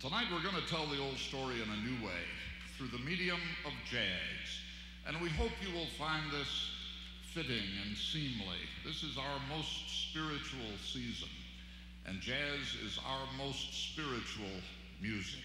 Tonight we're going to tell the old story in a new way, through the medium of jazz. And we hope you will find this fitting and seemly. This is our most spiritual season, and jazz is our most spiritual music.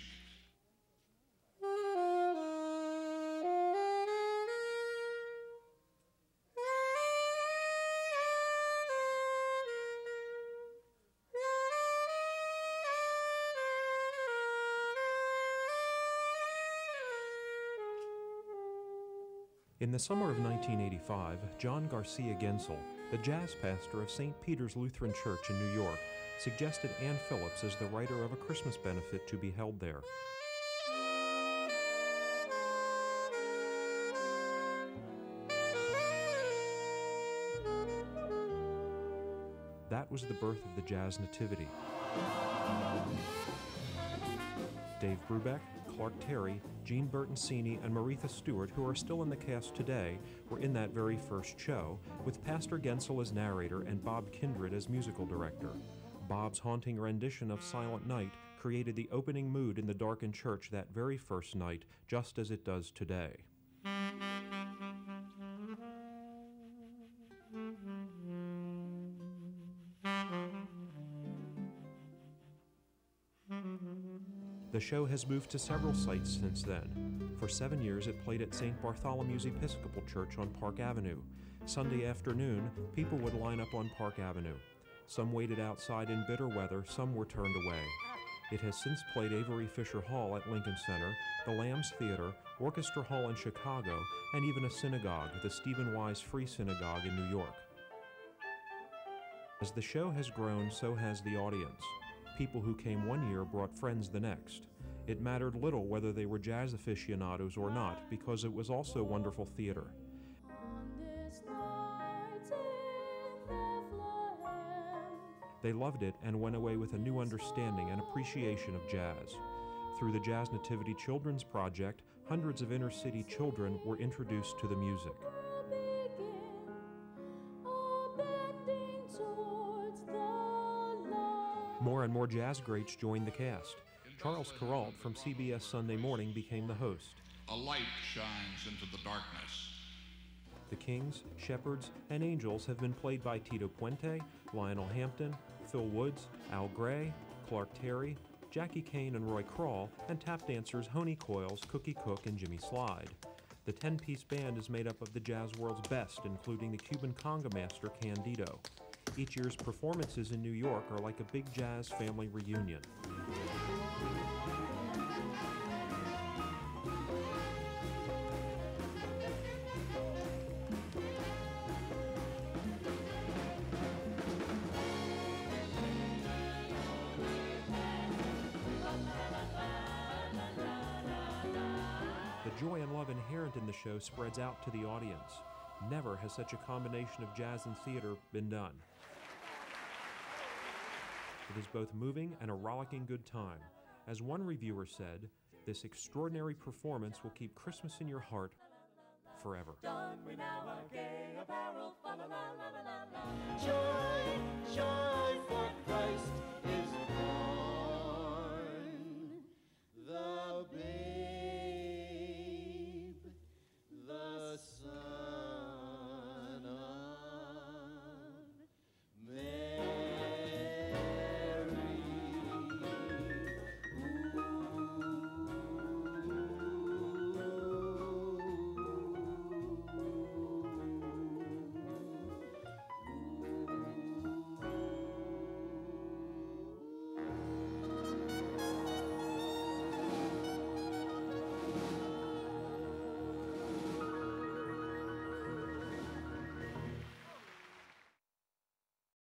In the summer of 1985, John Garcia Gensel, the jazz pastor of St. Peter's Lutheran Church in New York, suggested Ann Phillips as the writer of a Christmas benefit to be held there. That was the birth of the Jazz Nativity. Dave Brubeck, Clark Terry, Jean Bertoncini, and Maritha Stewart, who are still in the cast today, were in that very first show, with Pastor Gensel as narrator and Bob Kindred as musical director. Bob's haunting rendition of Silent Night created the opening mood in the darkened church that very first night, just as it does today. The show has moved to several sites since then. For 7 years it played at St. Bartholomew's Episcopal Church on Park Avenue. Sunday afternoon, people would line up on Park Avenue. Some waited outside in bitter weather, some were turned away. It has since played Avery Fisher Hall at Lincoln Center, the Lambs Theater, Orchestra Hall in Chicago, and even a synagogue, the Stephen Wise Free Synagogue in New York. As the show has grown, so has the audience. People who came one year brought friends the next. It mattered little whether they were jazz aficionados or not, because it was also wonderful theater. They loved it and went away with a new understanding and appreciation of jazz. Through the Jazz Nativity Children's Project, hundreds of inner-city children were introduced to the music. More and more jazz greats joined the cast. Charles Kuralt from CBS Sunday Morning became the host. A light shines into the darkness. The Kings, Shepherds, and Angels have been played by Tito Puente, Lionel Hampton, Phil Woods, Al Gray, Clark Terry, Jackie Kane and Roy Kral, and tap dancers Honey Coils, Cookie Cook, and Jimmy Slide. The 10-piece band is made up of the jazz world's best, including the Cuban conga master Candido. Each year's performances in New York are like a big jazz family reunion. The joy and love inherent in the show spreads out to the audience. Never has such a combination of jazz and theater been done. It is both moving and a rollicking good time. As one reviewer said, this extraordinary performance will keep Christmas in your heart forever. Don we now our gay apparel, fa la la la la la la. Joy, joy, for Christ is